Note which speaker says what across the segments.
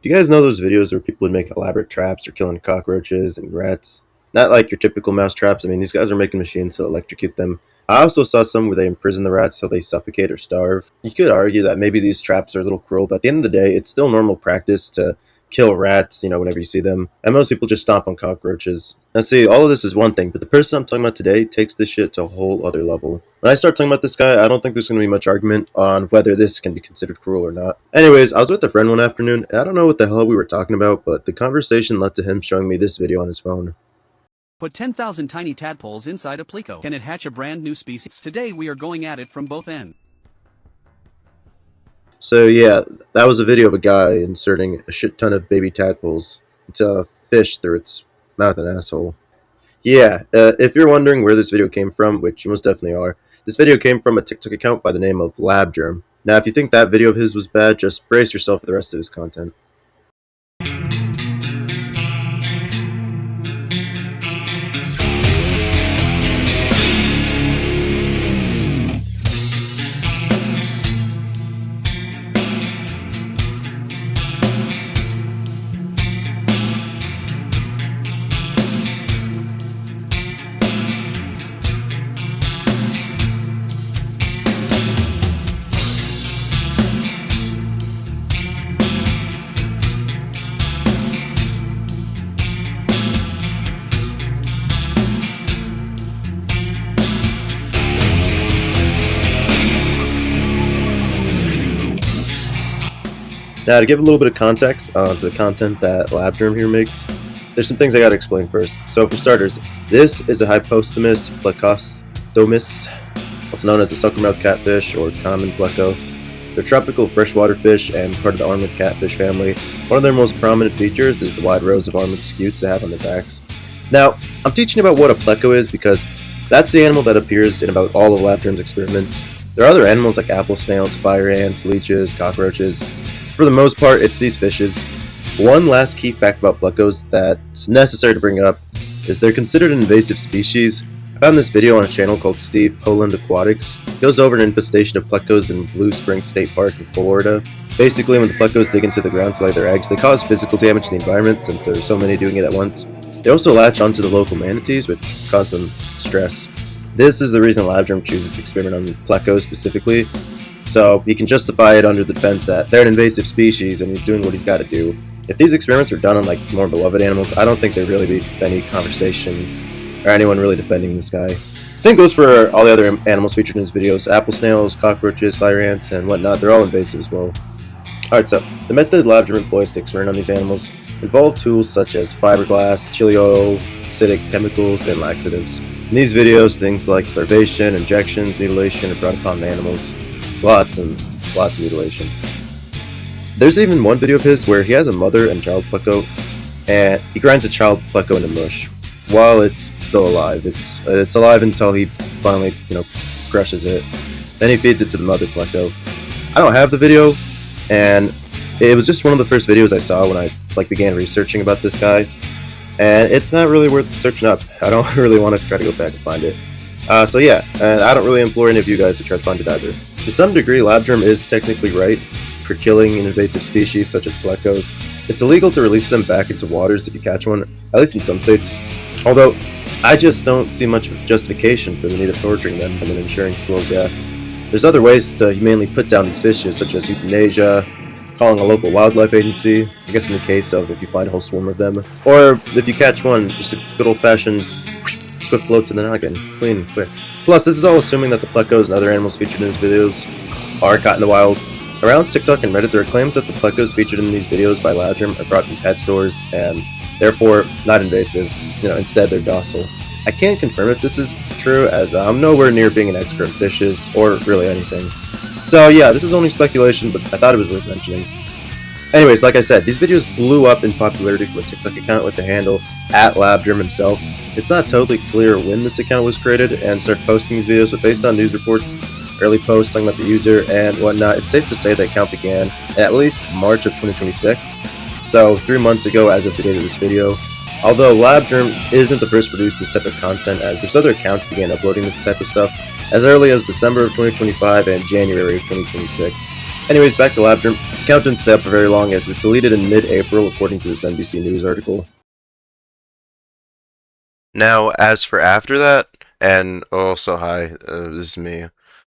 Speaker 1: Do you guys know those videos where people would make elaborate traps or killing cockroaches and rats? Not like your typical mouse traps. I mean, these guys are making machines to electrocute them. I also saw some where they imprison the rats so they suffocate or starve. You could argue that maybe these traps are a little cruel, but at the end of the day, it's still normal practice to kill rats, whenever you see them. And most people just stomp on cockroaches. Now see, all of this is one thing, but the person I'm talking about today takes this shit to a whole other level. When I start talking about this guy, I don't think there's going to be much argument on whether this can be considered cruel or not. Anyways, I was with a friend one afternoon, and I don't know what the hell we were talking about, but the conversation led to him showing me this video on his phone.
Speaker 2: Put 10,000 tiny tadpoles inside a pleco. Can it hatch a brand new species? Today we are going at it from both ends.
Speaker 1: So yeah, that was a video of a guy inserting a shit ton of baby tadpoles into a fish through its mouth and asshole. Yeah, if you're wondering where this video came from, which you most definitely are, this video came from a TikTok account by the name of Labgerm. Now, if you think that video of his was bad, just brace yourself for the rest of his content. Now, to give a little bit of context to the content that Labgerm here makes, there's some things I gotta explain first. So, for starters, this is a Hypostomus plecostomus, also known as a suckermouth catfish or common pleco. They're tropical freshwater fish and part of the armored catfish family. One of their most prominent features is the wide rows of armored scutes they have on their backs. Now, I'm teaching about what a pleco is because that's the animal that appears in about all of Labgerm's experiments. There are other animals like apple snails, fire ants, leeches, cockroaches. For the most part, it's these fishes. One last key fact about plecos that's necessary to bring up is they're considered an invasive species. I found this video on a channel called Steve Poland Aquatics. He goes over an infestation of plecos in Blue Spring State Park in Florida. Basically, when the plecos dig into the ground to lay their eggs, they cause physical damage to the environment since there's so many doing it at once. They also latch onto the local manatees, which cause them stress. This is the reason Labgerm chooses to experiment on plecos specifically. So he can justify it under the defense that they're an invasive species and he's doing what he's got to do. If these experiments were done on like more beloved animals, I don't think there'd really be any conversation or anyone really defending this guy. Same goes for all the other animals featured in his videos. Apple snails, cockroaches, fire ants, and whatnot. They're all invasive as well. Alright, so the method Labgerm employs to experiment on these animals involve tools such as fiberglass, chili oil, acidic chemicals, and laxatives. In these videos, things like starvation, injections, mutilation are brought upon the animals. Lots and lots of mutilation. There's even one video of his where he has a mother and child pleco, and he grinds a child pleco into mush while it's still alive. It's alive until he finally, crushes it. Then he feeds it to the mother pleco. I don't have the video, and it was just one of the first videos I saw when I began researching about this guy, and it's not really worth searching up. I don't really want to try to go back and find it. So yeah, and I don't really implore any of you guys to try to find it either. To some degree, Labgerm is technically right for killing an invasive species such as plecos. It's illegal to release them back into waters if you catch one, at least in some states. Although, I just don't see much justification for the need of torturing them and then ensuring slow death. There's other ways to humanely put down these fishes, such as euthanasia, calling a local wildlife agency, I guess in the case of if you find a whole swarm of them, or if you catch one, just a good old-fashioned swift blow to the noggin, clean and quick. Plus, this is all assuming that the plecos and other animals featured in his videos are caught in the wild. Around TikTok and Reddit, there are claims that the plecos featured in these videos by Labgerm are brought from pet stores and therefore not invasive. Instead they're docile. I can't confirm if this is true, as I'm nowhere near being an expert in fishes or really anything. So yeah, this is only speculation, but I thought it was worth mentioning. Anyways, like I said, these videos blew up in popularity from a TikTok account with the handle @Labgerm himself. It's not totally clear when this account was created and started posting these videos, but based on news reports, early posts talking about the user and whatnot, it's safe to say the account began in at least March of 2026. So 3 months ago as of the date of this video. Although Labgerm isn't the first to produce this type of content, as there's other accounts began uploading this type of stuff as early as December of 2025 and January of 2026. Anyways, back to Labgerm. This account didn't stay up for very long as it was deleted in mid-April, according to this NBC News article. Now, as for after that, and also hi, this is me.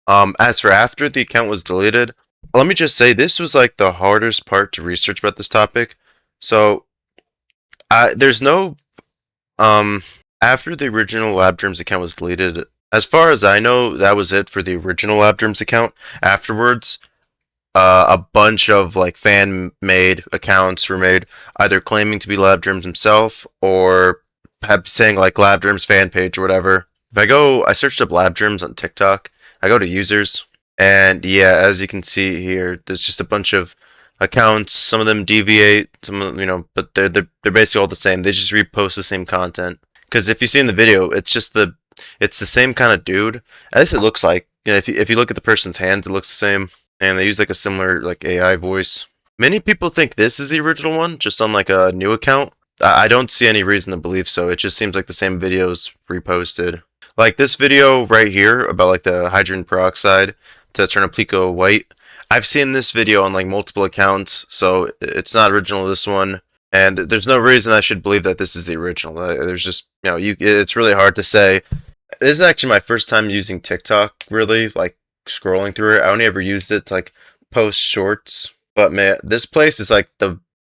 Speaker 1: As for after the account was deleted, let me just say this was like the hardest part to research about this topic. So, there's no um after the original Labgerms account was deleted. As far as I know, that was it for the original Labgerms account. Afterwards, a bunch of like fan-made accounts were made, either claiming to be Labgerms himself or saying like Labgerms fan page or whatever. I searched up Labgerms on TikTok. I go to users, and yeah, as you can see here, there's just a bunch of accounts. Some of them deviate, some of but they're basically all the same. They just repost the same content. Because if you see in the video, it's the same kind of dude. At least it looks like. If you look at the person's hands, it looks the same, and they use like a similar like AI voice. Many people think this is the original one, just on like a new account. I don't see any reason to believe so. It just seems like the same videos reposted. Like this video right here about like the hydrogen peroxide to turn a Plico white. I've seen this video on like multiple accounts, so it's not original to this one. And there's no reason I should believe that this is the original. There's just, it's really hard to say. This is actually my first time using TikTok, really, like scrolling through it. I only ever used it to like post shorts. But man, this place is like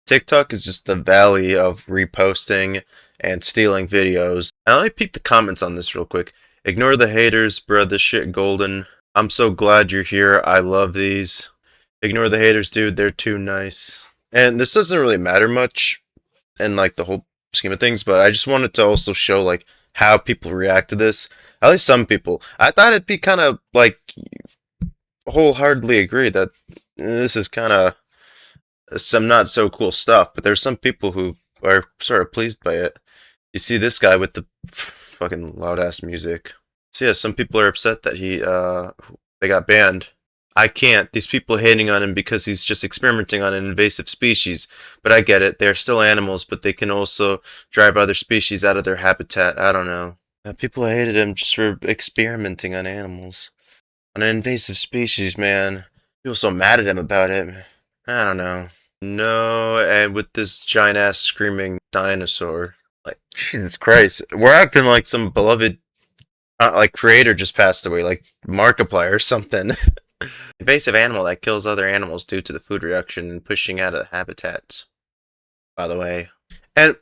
Speaker 1: TikTok is just the valley of reposting and stealing videos. And let me peep the comments on this real quick. Ignore the haters, bruh, this shit golden. I'm so glad you're here. I love these. Ignore the haters, dude. They're too nice. And this doesn't really matter much in like the whole scheme of things, but I just wanted to also show like how people react to this. At least some people. I thought it'd be kind of like wholeheartedly agree that this is kind of some not so cool stuff, but there's some people who are sort of pleased by it. You see this guy with the fucking loud ass music. So yeah, some people are upset that they got banned. I can't. These people hating on him because he's just experimenting on an invasive species. But I get it. They're still animals, but they can also drive other species out of their habitat. I don't know. People hated him just for experimenting on animals. On an invasive species, man. People so mad at him about it. I don't know. No, and with this giant ass screaming dinosaur. Like, Jesus Christ. We're acting like some beloved like creator just passed away, like Markiplier or something. Invasive animal that kills other animals due to the food reaction and pushing out of habitats, by the way. And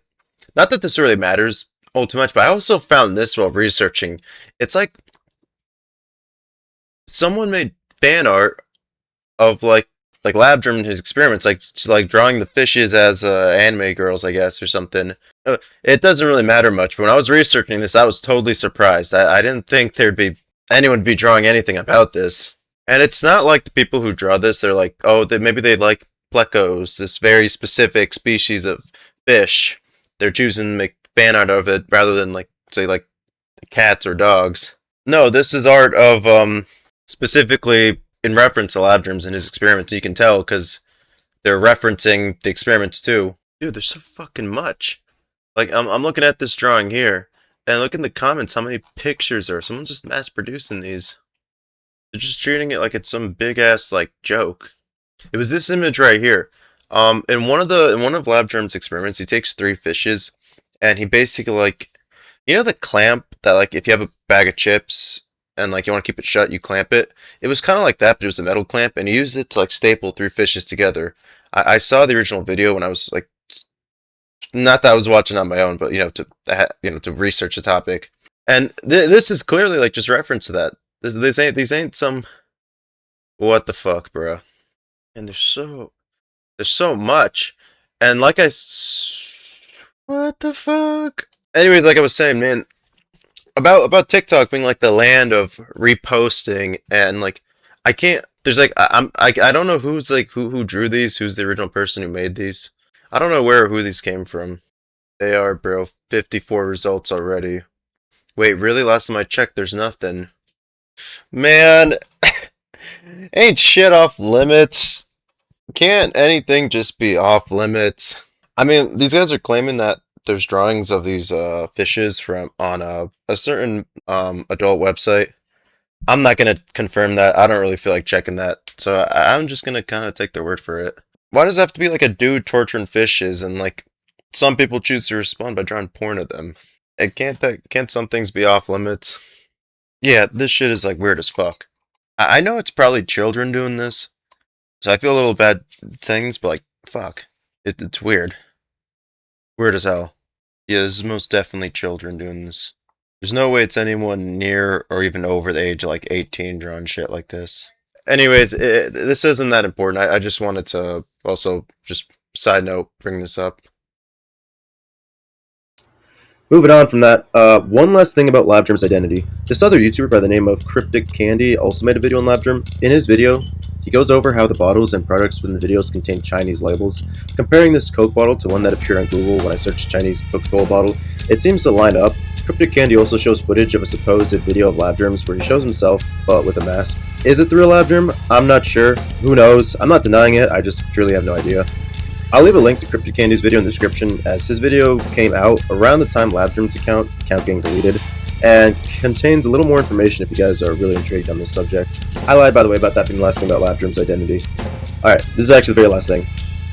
Speaker 1: not that this really matters all too much, but I also found this while researching. It's like someone made fan art of like Labgerm and his experiments, like drawing the fishes as anime girls, I guess, or something. It doesn't really matter much, but when I was researching this, I was totally surprised. I didn't think there'd be anyone be drawing anything about this. And it's not like the people who draw this, they're like, oh, maybe they like plecos, this very specific species of fish. They're choosing to make fan art of it rather than like, say, like cats or dogs. No, this is art of specifically in reference to Labgerms and his experiments. You can tell because they're referencing the experiments too. Dude, there's so fucking much. Like I'm looking at this drawing here, and look in the comments how many pictures there are. Someone's just mass producing these. They're just treating it like it's some big ass like joke. It was this image right here. In one of Labgerm's experiments, he takes 3 fishes, and he basically like, the clamp that like if you have a bag of chips and like you want to keep it shut, you clamp it. It was kind of like that, but it was a metal clamp, and he used it to like staple 3 fishes together. I saw the original video when I was like, not that I was watching on my own, but to research the topic. And this is clearly like just reference to that. These ain't some what the fuck, bro. And there's so much, and what the fuck. Anyways, like I was saying, man, about TikTok being like the land of reposting, and like I can't. There's like I don't know who's like who drew these, who's the original person who made these. I don't know where or who these came from. They are, bro. 54 results already. Wait, really? Last time I checked, there's nothing. Man, ain't shit off limits. Can't anything just be off limits? I mean, these guys are claiming that there's drawings of these fishes from on a certain adult website. I'm not gonna confirm that. I don't really feel like checking that, so I'm just gonna kind of take their word for it. Why does it have to be like a dude torturing fishes and like some people choose to respond by drawing porn of them? It can't some things be off limits? Yeah, this shit is like weird as fuck. I know it's probably children doing this, so I feel a little bad saying this, but like fuck, it's weird, weird as hell. Yeah, this is most definitely children doing this. There's no way it's anyone near or even over the age of like 18 drawing shit like this. Anyways, this isn't that important. I just wanted to also just side note bring this up. Moving on from that, one last thing about Labgerm's identity. This other YouTuber by the name of Cryptic Candy also made a video on Labgerm. In his video, he goes over how the bottles and products within the videos contain Chinese labels. Comparing this Coke bottle to one that appeared on Google when I searched Chinese Coca-Cola bottle, it seems to line up. Cryptic Candy also shows footage of a supposed video of Labgerm's where he shows himself, but with a mask. Is it the real Labgerm? I'm not sure. Who knows? I'm not denying it, I just truly have no idea. I'll leave a link to Cryptic Candy's video in the description, as his video came out around the time Labgerm's account getting deleted, and contains a little more information if you guys are really intrigued on this subject. I lied, by the way, about that being the last thing about Labgerm's identity. Alright, this is actually the very last thing.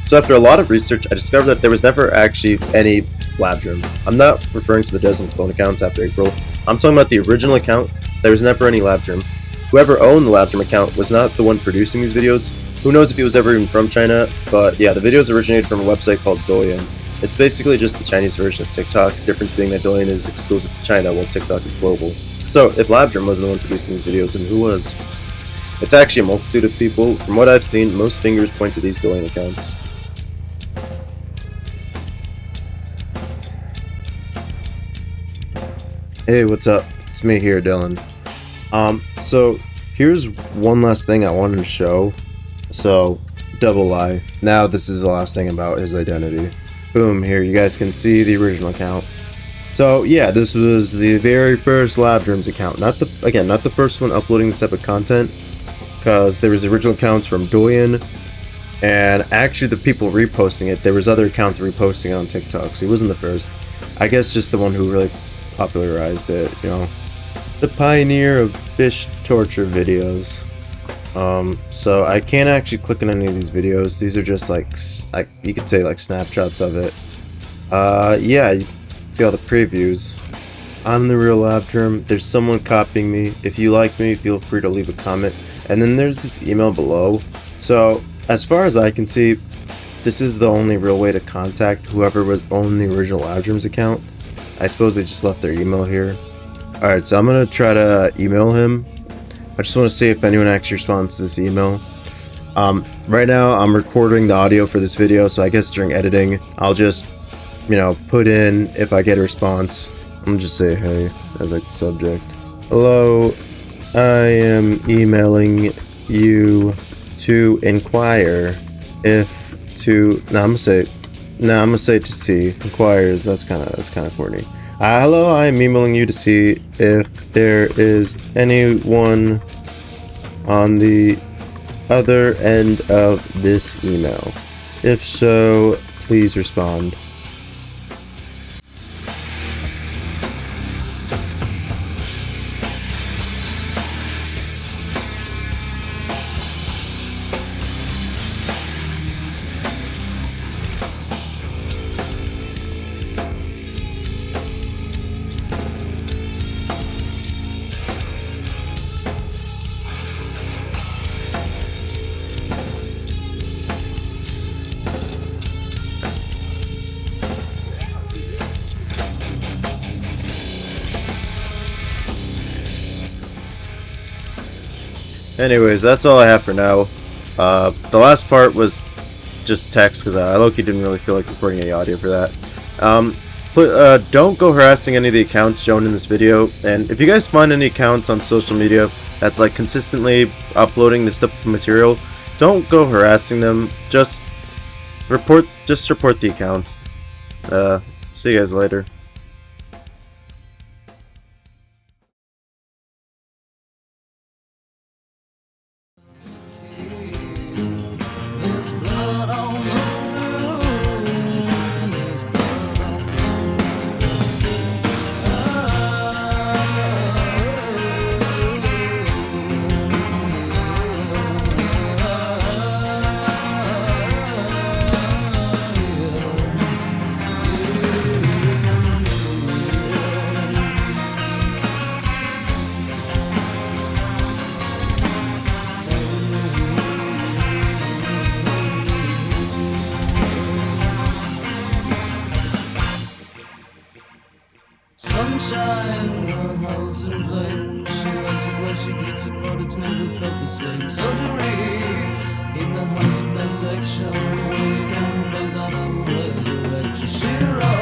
Speaker 1: So after a lot of research, I discovered that there was never actually any Labgerm. I'm not referring to the dozen clone accounts after April. I'm talking about the original account. There was never any Labgerm. Whoever owned the Labgerm account was not the one producing these videos. Who knows if he was ever even from China, but yeah, the videos originated from a website called Douyin. It's basically just the Chinese version of TikTok, the difference being that Douyin is exclusive to China while TikTok is global. So, if Labgerm wasn't the one producing these videos, then who was? It's actually a multitude of people. From what I've seen, most fingers point to these Douyin accounts. Hey, what's up? It's me here, Dylan. So here's one last thing I wanted to show. So, double lie. Now this is the last thing about his identity. Boom, here you guys can see the original account. So yeah, this was the very first Labgerm's account. Not the first one uploading this type of content, because there was the original accounts from Douyin, and actually the people reposting it, there was other accounts reposting it on TikTok, so he wasn't the first. I guess just the one who really popularized it, you know. The pioneer of fish torture videos. So I can't actually click on any of these videos. These are just like you could say like snapshots of it. Yeah, you can see all the previews. I'm the real Labgerm. There's someone copying me. If you like me, feel free to leave a comment. And then there's this email below. So as far as I can see, this is the only real way to contact whoever was on the original Labgerm's account. I suppose they just left their email here. Alright, so I'm gonna try to email him. I just want to see if anyone actually responds to this email. Right now I'm recording the audio for this video, so I guess during editing I'll just, you know, put in if I get a response. I'm gonna just say hey as like the subject. Hello, I am emailing you to inquire if to. I'm gonna say to see. Inquires. That's kind of corny. Hello, I am emailing you to see if there is anyone on the other end of this email. If so, please respond. Anyways, that's all I have for now. The last part was just text because I low-key didn't really feel like recording any audio for that. But don't go harassing any of the accounts shown in this video. And if you guys find any accounts on social media that's like consistently uploading this type of material, don't go harassing them. Just report the accounts. See you guys later.
Speaker 3: sunshine, her house in flames. She likes it where she gets it, but it's never felt the same. Soldiery in the house of dissection, when you can burns out and resurrection. She wrote